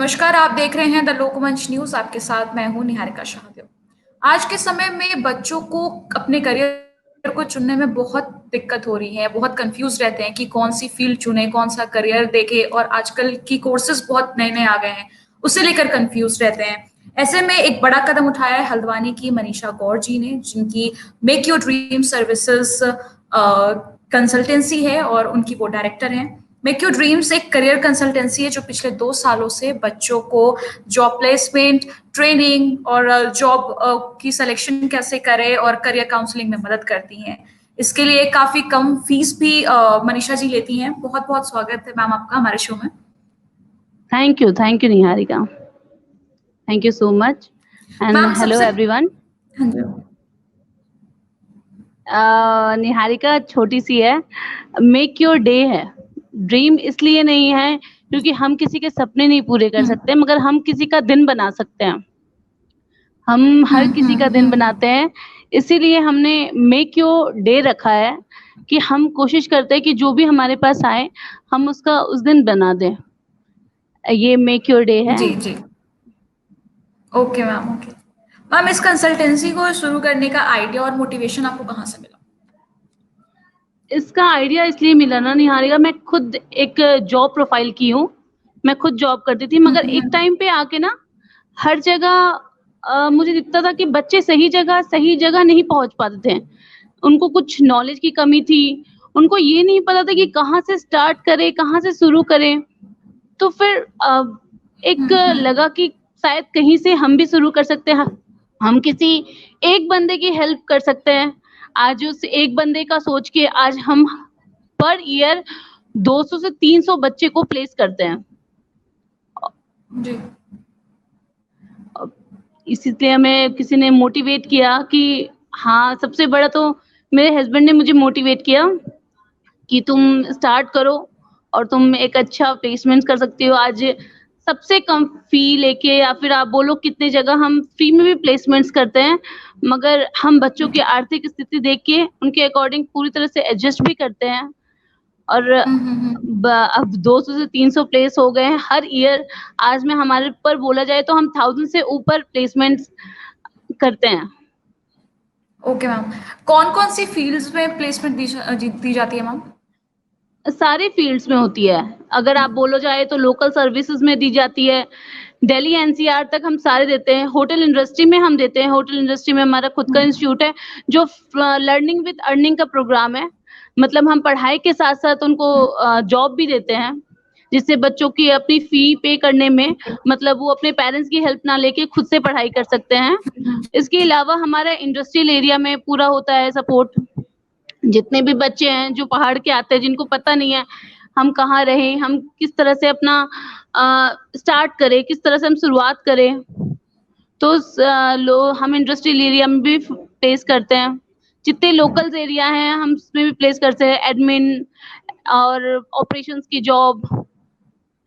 नमस्कार, आप देख रहे हैं द लोकमंच न्यूज़। आपके साथ मैं हूँ निहारिका शाहदेव। आज के समय में बच्चों को अपने करियर को चुनने में बहुत दिक्कत हो रही है, बहुत कन्फ्यूज़ रहते हैं कि कौन-सी फ़ील्ड चुनें, कौन-सा करियर देखें और आजकल की कोर्सेज़ बहुत नए-नए आ गए हैं, उसे लेकर कन्फ्यूज़ रहते हैं। ऐसे में एक बड़ा कदम उठाया है हल्द्वानी की मनीषा गौर जी ने, जिनकी make your dream services consultancy है और उनकी वो डायरेक्टर हैं। मेक योर ड्रीम्स एक करियर कंसल्टेंसी है जो पिछले 2 सालों से बच्चों को जॉब प्लेसमेंट, ट्रेनिंग और जॉब की सिलेक्शन कैसे करें और करियर काउंसलिंग में मदद करती हैं। इसके लिए काफ़ी कम फीस भी मनीषा जी लेती हैं। बहुत-बहुत स्वागत है मैम आपका हमारे शो में। Thank you, Niharika. Thank you so much. And ma'am hello सबसे everyone. हाँ जी। निहारिका छोटी सी है, मेक योर डे है। ड्रीम इसलिए नहीं है क्योंकि हम किसी के सपने नहीं पूरे कर सकते, मगर हम किसी का दिन बना सकते हैं। हम हर किसी का दिन बनाते हैं, इसीलिए हमने मेक योर डे रखा है कि हम कोशिश करते हैं कि जो भी हमारे पास आए, हम उसका उस दिन बना दें। ये मेक योर डे है। जी, जी। Okay ma'am, okay. मैम इस कंसल्टेंसी को शुरू करने का आइडिया और मोटिवेशन आपको कहाँ से मिला? इसका आइडिया इसलिए मिला ना निहारिका, मैं खुद एक जॉब प्रोफाइल की हूँ। मैं खुद जॉब करती थी, मगर एक टाइम पे आके ना हर जगह मुझे दिखता था कि बच्चे सही जगह नहीं पहुँच पाते थे। उनको कुछ नॉलेज की कमी थी, उनको ये नहीं पता था कि कहाँ से स्टार्ट करें, कहाँ से शुरू करें। तो फिर एक लगा कि शायद कहीं से हम भी शुरू कर सकते हैं। हम किसी एक बंदे की हेल्प कर सकते हैं। आज उस एक बंदे का सोच के आज हम पर ईयर 200 से 300 बच्चे को प्लेस करते हैं। जी। इसलिए हमें किसी ने मोटिवेट किया कि हाँ, सबसे बड़ा तो मेरे हस्बैंड ने मुझे मोटिवेट किया कि तुम स्टार्ट करो और तुम एक अच्छा प्लेसमेंट कर सकती हो। आज सबसे कम फी लेके या फिर आप बोलो कितने जगह हम फ्री में भी प्लेसमेंट्स करते हैं, मगर हम बच्चों की आर्थिक स्थिति देख के उनके अकॉर्डिंग पूरी तरह से एडजस्ट भी करते हैं। और अब 200 से 300 प्लेस हो गए हैं हर ईयर। आज में हमारे पर बोला जाए तो हम 1000 से ऊपर प्लेसमेंट्स करते हैं। Okay ma'am. कौन-कौन सी फ़ील्ड्स में प्लेसमेंट दी जाती है मैम? सारे फील्ड्स में होती है। अगर आप बोलो जाए तो लोकल सर्विसेज में दी जाती है, दिल्ली एनसीआर तक हम सारे देते हैं, होटल इंडस्ट्री में हम देते हैं। होटल इंडस्ट्री में हमारा खुद का इंस्टीट्यूट है जो लर्निंग विद अर्निंग का प्रोग्राम है। मतलब हम पढ़ाई के साथ-साथ उनको जॉब भी देते हैं, जिससे बच्चों की अपनी फी पे करने में मतलब वो अपने पेरेंट्स की हेल्प ना लेके खुद से पढ़ाई कर सकते हैं। इसके अलावा हमारा इंडस्ट्रियल एरिया में पूरा होता है सपोर्ट। जितने भी बच्चे हैं जो पहाड़ के आते हैं, जिनको पता नहीं है हम कहाँ रहें, हम किस तरह से अपना स्टार्ट करें, किस तरह से हम शुरुआत करें, तो हम इंडस्ट्रियल एरिया में भी प्लेस करते हैं। जितने लोकल्स एरिया हैं हम उसमें भी प्लेस करते हैं, एडमिन और ऑपरेशंस की जॉब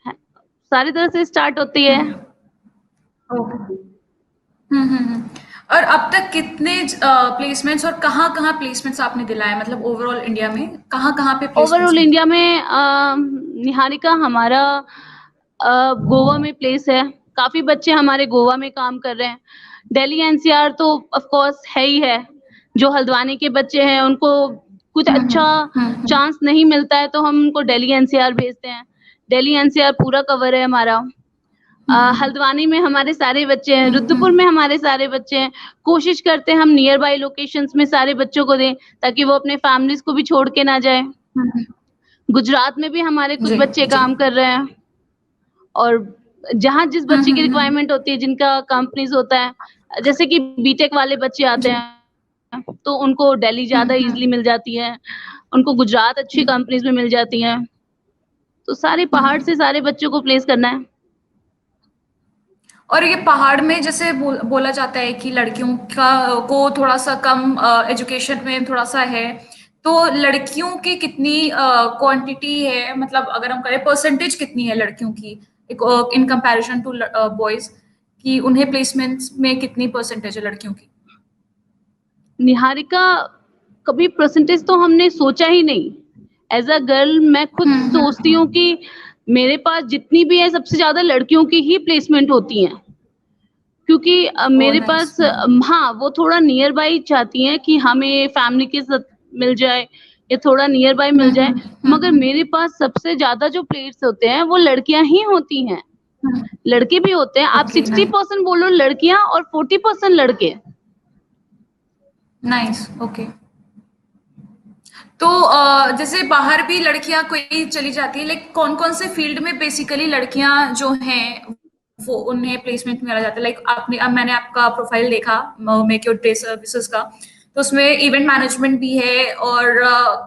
सारी तरह से स्टार्ट होती है। ओके। और अब तक कितने प्लेसमेंट्स और कहाँ-कहाँ प्लेसमेंट्स आपने दिलाए? मतलब ओवरऑल इंडिया में कहाँ-कहाँ पे प्लेसमेंट्स ओवरऑल मिले? इंडिया में निहारिका हमारा गोवा में प्लेस है। काफ़ी बच्चे हमारे गोवा में काम कर रहे हैं। दिल्ली एनसीआर तो ऑफ कोर्स है ही है। जो हल्द्वानी के बच्चे हैं उनको कुछ अच्छा चांस नहीं मिलता है तो हम उनको दिल्ली एनसीआर भेजते हैं। दिल्ली एनसीआर पूरा कवर है हमारा। हल्द्वानी में हमारे सारे बच्चे हैं, रुद्रपुर में हमारे सारे बच्चे हैं। कोशिश करते हैं हम नियर बाय लोकेशंस में सारे बच्चों को दें ताकि वो अपने फैमिलीज़ को भी छोड़ के ना जाएँ। गुजरात में भी हमारे कुछ जी, बच्चे जी। काम कर रहे हैं और जहाँ जिस बच्चे की रिक्वायरमेंट होती है, जिनका कंपनीज़ होता है, जैसे कि बीटेक वाले बच्चे आते हैं, तो उनको दिल्ली ज़्यादा ईज़िली मिल जाती है, उनको गुजरात अच्छी कंपनीज़ में मिल जाती हैं। तो सारे पहाड़ से सारे बच्चों को प्लेस करना है। और ये पहाड़ में जैसे बोला जाता है कि लड़कियों का को थोड़ा-सा कम एजुकेशन में थोड़ा-सा है, तो लड़कियों की कितनी क्वांटिटी है? मतलब अगर हम करें परसेंटेज कितनी है लड़कियों की इन कंपैरिजन टू बॉयज़ कि उन्हें प्लेसमेंट्स में कितनी परसेंटेज है लड़कियों की? निहारिका कभी परसेंटेज तो हमने सोचा ही नहीं। एज़ अ गर्ल मैं खुद सोचती हूँ कि मेरे पास जितनी भी है सबसे ज़्यादा लड़कियों की ही प्लेसमेंट होती हैं। क्योंकि ओह मेरे नाइस। पास हाँ, वो थोड़ा नियर बाय चाहती हैं कि हमें फैमिली के साथ मिल जाए या थोड़ा नियर बाय मिल जाए, मगर मेरे पास सबसे ज़्यादा जो प्लेयर्स होते हैं वो लड़कियाँ ही होती हैं। लड़के भी होते हैं, आप ओके, नाइस। 60% बोलो लड़कियाँ और 40% लड़के। Nice, okay. तो जैसे बाहर भी लड़कियां कोई चली जाती है, लाइक कौन कौन से फील्ड में बेसिकली लड़कियां जो हैं वो उन्हें प्लेसमेंट मिला जाता है? लाइक आपने, अब मैंने आपका प्रोफाइल देखा मेक योर डे सर्विसेज का, तो उसमें इवेंट मैनेजमेंट भी है और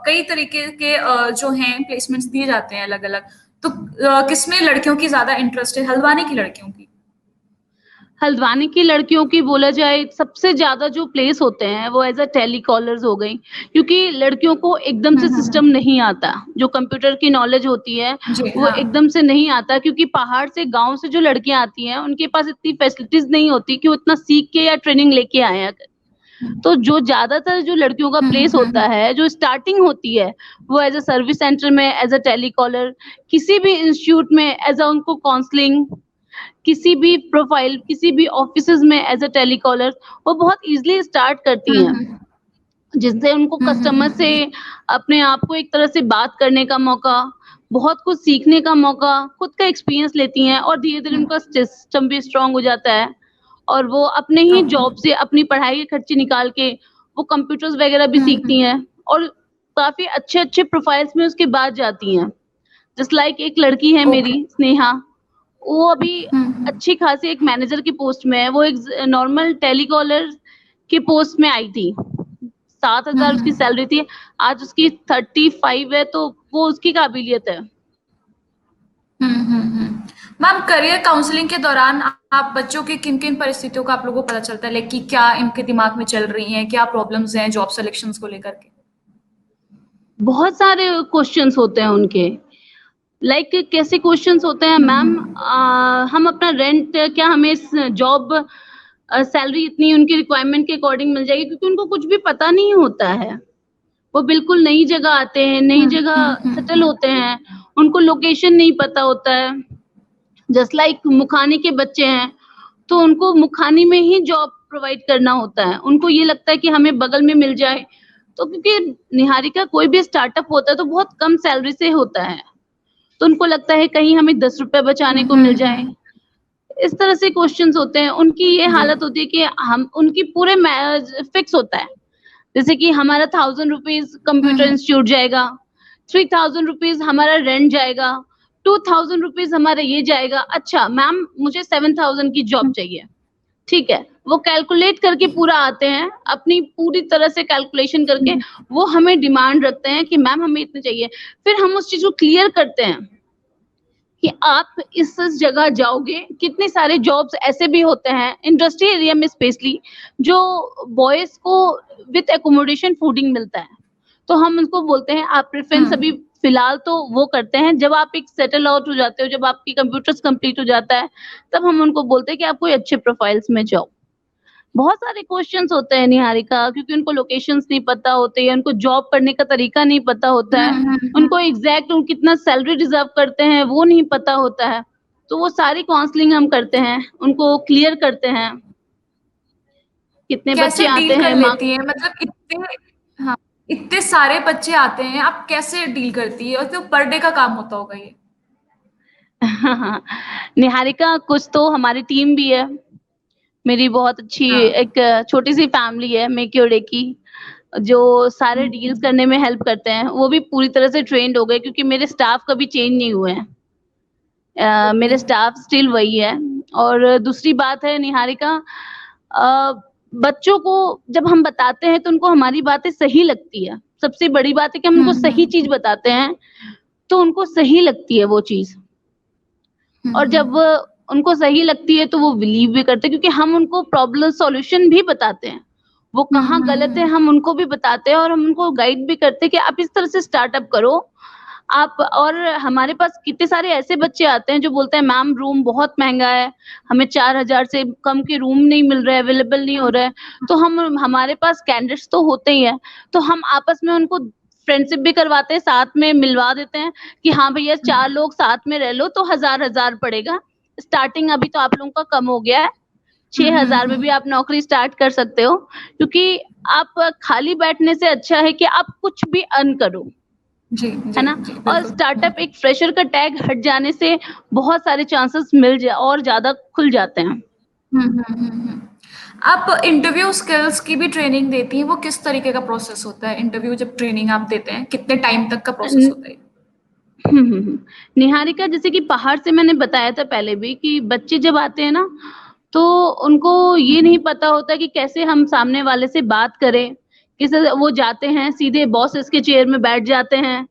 कई तरीके के जो हैं प्लेसमेंट्स दिए जाते हैं अलग अलग। तो किसमें लड़कियों की ज्यादा इंटरेस्ट है, हल्द्वानी की लड़कियों की? हल्द्वानी की लड़कियों की बोला जाए सबसे ज़्यादा जो प्लेस होते हैं वो एज़ अ टेलीकॉलर्स हो गई, क्योंकि लड़कियों को एकदम से सिस्टम नहीं आता, जो कंप्यूटर की नॉलेज होती है जी वो हाँ। एकदम से नहीं आता, क्योंकि पहाड़ से गाँव से जो लड़कियाँ आती हैं उनके पास इतनी फैसिलिटीज़ नहीं होती कि वो इतना सीख के या ट्रेनिंग लेके आएँ हैं। तो जो ज़्यादातर जो लड़कियों का प्लेस होता है, जो स्टार्टिंग होती है, वो एज़ अ सर्विस सेंटर में, एज़ अ टेलीकॉलर, किसी भी इंस्टीट्यूट में एज़ अ उनको काउंसलिंग, किसी भी प्रोफाइल, किसी भी ऑफिसेज़ में एज़ अ टेलीकॉलर, वो बहुत ईज़िली स्टार्ट करती हैं। जिससे उनको कस्टमर से अपने आप को एक तरह से बात करने का मौका, बहुत कुछ सीखने का मौका, खुद का एक्सपीरियंस लेती हैं और धीरे-धीरे उनका सिस्टम भी स्ट्रॉन्ग हो जाता है और वो अपने ही ओके। जॉब से अपनी पढ़ाई के खर्चे निकाल के वो कंप्यूटर्स वगैरह भी सीखती हैं और काफ़ी अच्छे-अच्छे प्रोफाइल्स में उसके बाद जाती हैं। जस्ट लाइक एक लड़की है ओके। मेरी स्नेहा, वो अभी अच्छी खासी एक मैनेजर की पोस्ट में है, वो एक नॉर्मल टेलीकॉलर की पोस्ट में आई थी। 7,000 उसकी सैलरी थी, आज उसकी 35 है, तो वो उसकी काबिलियत है। मैम, करियर काउंसलिंग के दौरान आप बच्चों की किन-किन परिस्थितियों का आप लोगों को पता चलता है? लाइक कि क्या इनके दिमाग में चल रही हैं, क्या प्रॉब्लम्स हैं जॉब सिलेक्शंस को लेकर के? बहुत सारे क्वेश्चन्स होते हैं उनके। लाइक कैसे क्वेश्चन्स होते हैं मैम, हम अपना रेंट क्या हमें इस जॉब सैलरी इतनी उनकी रिक्वायरमेंट के अकॉर्डिंग मिल जाएगी? क्योंकि उनको कुछ भी पता नहीं होता है। वो बिल्कुल नई जगह आते हैं, नई जगह सेटल होते हैं, उनको लोकेशन नहीं पता होता है। जस्ट लाइक मुखानी के बच्चे हैं, तो उनको मुखानी में ही जॉब प्रोवाइड करना होता है। उनको ये लगता है कि हमें बगल में मिल जाए, तो क्योंकि निहारिका कोई भी स्टार्टअप होता है तो बहुत कम सैलरी से होता है, तो उनको लगता है कहीं हमें 10 रुपए बचाने को मिल जाए। इस तरह से क्वेश्चन्स होते हैं। उनकी ये जी। हालत होती है कि हम उनकी पूरे फिक्स होता है। जैसे कि हमारा 1000 रुपीज़ कंप्यूटर इंस्टीट्यूट जाएगा, 3000 रुपीज़ हमारा रेंट जाएगा, 2000 रुपीज़ हमारा ये जाएगा। अच्छा मैम मुझे 7000 की जॉब चाहिए, ठीक है। वो कैलकुलेट करके पूरा आते हैं, अपनी पूरी तरह से कैलकुलेशन करके वो हमें डिमांड रखते हैं कि मैम हमें इतने चाहिए। फिर हम उस चीज़ को क्लियर करते हैं कि आप इस जगह जाओगे, कितने सारे जॉब्स ऐसे भी होते हैं इंडस्ट्री एरिया में स्पेशली, जो बॉयज़ को विथ अकोमोडेशन फूडिंग मिलता है। तो हम उनको बोलते हैं आप प्रेफ़रेंस अभी फ़िलहाल तो वो करते हैं, जब आप एक सेटल आउट हो जाते हो, जब आपकी कंप्यूटर्स कंप्लीट हो जाता है, तब हम उनको बोलते हैं कि आप कोई अच्छे प्रोफ़ाइल्स में जाओ। बहुत सारे क्वेश्चन्स होते हैं निहारिका, क्योंकि उनको लोकेशंस नहीं पता होते हैं, उनको जॉब करने का तरीका नहीं पता होता है, उनको एग्ज़ैक्ट कितना सैलरी डिज़र्व करते हैं वो नहीं पता होता है। तो वो सारी काउंसलिंग हम करते हैं, उनको क्लियर करते हैं। कितने बच्चे कैसे आते डील कर हैं लेती हैं? मतलब इतने, हाँ, इतने सारे बच्चे आते हैं, आप कैसे डील करती है? और तो पर डे का काम होता होगा ये। निहारिका कुछ तो हमारी टीम भी है। मेरी बहुत अच्छी हाँ। एक छोटी-सी फैमिली है मेक योर डे की, जो सारे डील्स करने में हेल्प करते हैं। वो भी पूरी तरह से ट्रेन्ड हो गए, क्योंकि मेरे स्टाफ कभी चेंज नहीं हुए हैं। ओके। मेरे स्टाफ स्टिल वही है। और दूसरी बात है निहारिका, अ, बच्चों को जब हम बताते हैं तो उनको हमारी बातें सही लगती है। सबसे बड़ी बात है कि हम उनको सही चीज़ बताते हैं, तो उनको सही लगती है वो चीज़। और जब उनको सही लगती है तो वो बिलीव भी करते हैं, क्योंकि हम उनको प्रॉब्लम सॉल्यूशन भी बताते हैं। वो कहाँ गलत है हम उनको भी बताते हैं और हम उनको गाइड भी करते हैं कि आप इस तरह से स्टार्टअप करो। आप और हमारे पास कितने सारे ऐसे बच्चे आते हैं जो बोलते हैं मैम रूम बहुत महँगा है, हमें 4000 से कम के रूम नहीं मिल रहा है, अवेलेबल नहीं हो रहा है। तो हम हमारे पास कैंडिडेट्स तो होते ही हैं, तो हम आपस में उनको फ्रेंडशिप भी करवाते हैं, साथ में मिलवा देते हैं कि हाँ भैया 4 लोग साथ में रह लो तो 1000 पड़ेगा। स्टार्टिंग अभी तो आप लोगों का कम हो गया है, 6000 में भी आप नौकरी स्टार्ट कर सकते हो, क्योंकि आप खाली बैठने से अच्छा है कि आप कुछ भी अर्न करो, जी, है ना? जी, और बिल्कुल। स्टार्टअप एक फ्रेशर का टैग हट जाने से बहुत सारे चांसेस और ज़्यादा खुल जाते हैं। आप इंटरव्यू स्किल्स की भी ट्रेनिंग देती हैं, वो किस तरीके का प्रोसेस होता है? इंटरव्यू जब ट्रेनिंग आप देते हैं, कितने टाइम तक का प्रोसेस होता है? निहारिका, जैसे कि पहाड़ से मैंने बताया था पहले भी कि बच्चे जब आते हैं ना, तो उनको ये नहीं पता होता कि कैसे हम सामने वाले से बात करें। किसी वो जाते हैं सीधे बॉसेस के चेयर में बैठ जाते हैं,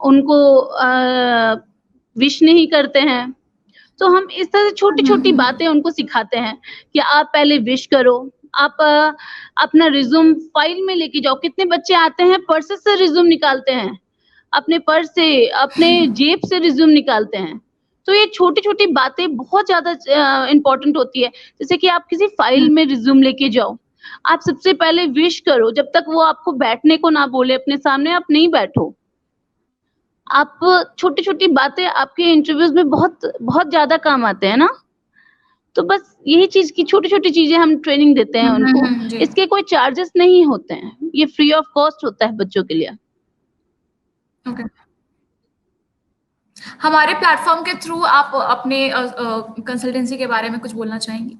उनको विश नहीं करते हैं। तो हम इस तरह से छोटी-छोटी बातें उनको सिखाते हैं कि आप पहले विश करो, आप अपना रिज़्यूम फाइल में लेके जाओ। कितने बच्चे आते हैं पर्स से रिज़्यूम निकालते हैं, अपने पर्स से, अपने जेब से रिज़्यूम निकालते हैं। तो ये छोटी-छोटी बातें बहुत ज़्यादा इम्पोर्टेंट होती है। जैसे कि आप किसी फाइल में रिज़्यूम लेके जाओ, आप सबसे पहले विश करो, जब तक वो आपको बैठने को ना बोले अपने सामने, आप नहीं बैठो। आप छोटी-छोटी बातें आपके इंटरव्यूज़ में बहुत बहुत ज़्यादा काम आते हैं ना? तो बस यही चीज़ की छोटी-छोटी चीज़ें हम ट्रेनिंग देते हैं उनको। जी। इसके कोई चार्जेस नहीं होते हैं। ये फ्री ऑफ कॉस्ट होता है बच्चों के लिए। ओके। हमारे प्लेटफ़ॉर्म के थ्रू आप अपने कंसल्टेंसी के बारे में कुछ बोलना चाहेंगी?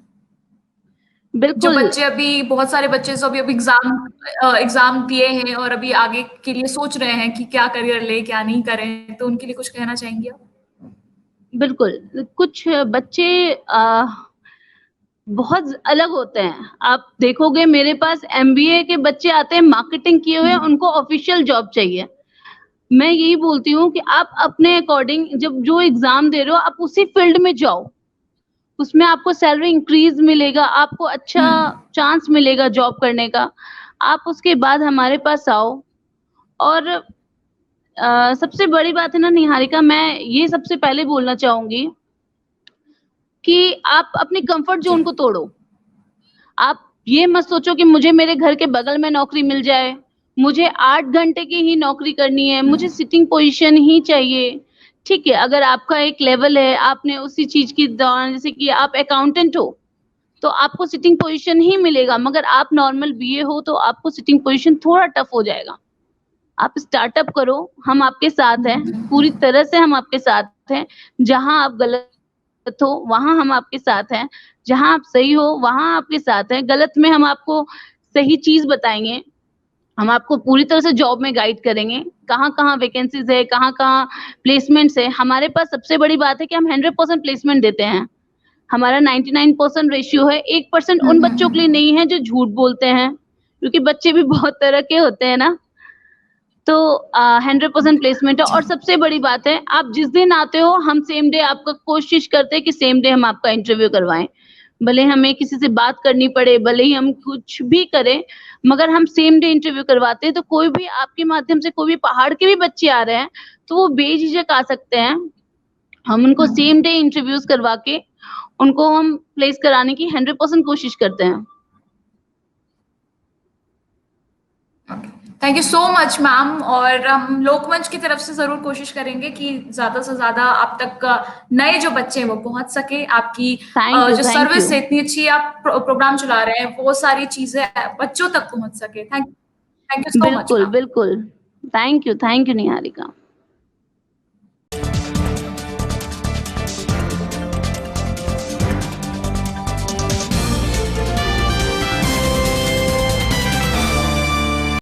जो बिल्कुल, बच्चे अभी बहुत सारे बच्चे जो अभी एग्ज़ाम दिए हैं और अभी आगे के लिए सोच रहे हैं कि क्या करियर लें, क्या नहीं करें, तो उनके लिए कुछ कहना चाहेंगी आप? बिल्कुल। कुछ बच्चे बहुत अलग होते हैं। आप देखोगे मेरे पास एमबीए के बच्चे आते हैं, मार्केटिंग किए हुए हैं, उनको ऑफ़िशियल जॉब चाहिए। मैं यही बोलती हूँ कि आप अपने अकॉर्डिंग जब जो एग्ज़ाम दे रहे हो, आप उसी फ़ील्ड में जाओ। उसमें आपको सैलरी इंक्रीज़ मिलेगा, आपको अच्छा चांस मिलेगा जॉब करने का। आप उसके बाद हमारे पास आओ और सबसे बड़ी बात है ना निहारिका, मैं ये सबसे पहले बोलना चाहूँगी कि आप अपनी कम्फ़र्ट जी। ज़ोन को तोड़ो। आप ये मत सोचो कि मुझे मेरे घर के बगल में नौकरी मिल जाए, मुझे 8 घंटे की ही नौकरी करनी है, मुझे सिटिंग पोज़ीशन ही चाहिए। ठीक है, अगर आपका एक लेवल है, आपने उसी चीज़ की दौरान जैसे कि आप अकाउंटेंट हो, तो आपको सिटिंग पोज़ीशन ही मिलेगा, मगर आप नॉर्मल बीए हो तो आपको सिटिंग पोज़ीशन थोड़ा टफ हो जाएगा। आप स्टार्टअप करो, हम आपके साथ हैं, पूरी तरह से हम आपके साथ हैं। जहाँ आप गलत हो, वहाँ हम आपके साथ हैं। जहाँ आप सही हो, वहाँ आपके साथ हैं। गलत में हम आपको सही चीज़ बताएँगे। हम आपको पूरी तरह से जॉब में गाइड करेंगे। कहाँ-कहाँ वैकेंसीज़ है, कहाँ-कहाँ प्लेसमेंट्स है। हमारे पास सबसे बड़ी बात है कि हम 100% प्लेसमेंट देते हैं। हमारा 99% रेशियो है। 1% उन बच्चों के लिए नहीं है जो झूठ बोलते हैं, क्योंकि बच्चे भी बहुत तरह के होते हैं ना। तो 100% प्लेसमेंट है जी। और सबसे बड़ी बात है, आप जिस दिन आते हो हम सेम डे आपका कोशिश करते हैं कि सेम डे हम आपका इंटरव्यू करवाएँ। भले हमें किसी से बात करनी पड़े, भले ही हम कुछ भी करें, मगर हम सेम डे इंटरव्यू करवाते हैं, तो कोई भी आपके माध्यम से कोई भी पहाड़ के भी बच्चे आ रहे हैं, तो वो बेझिझक आ सकते हैं। हम उनको सेम डे इंटरव्यूज़ करवा के, उनको हम प्लेस कराने की 100% कोशिश करते हैं। Thank you so much ma'am और हम लोकमंच की तरफ से ज़रूर कोशिश करेंगे कि ज़्यादा से ज़्यादा आप तक नए जो बच्चे हैं वो पहुँच सके। आपकी जो थैंक यू। सर्विस है इतनी अच्छी आप प्रोग्राम चला रहे हैं, वो सारी चीज़ें बच्चों तक पहुँच सके। थैंक यू सो मच बिल्कुल, मैम। बिल्कुल। Thank you Niharika.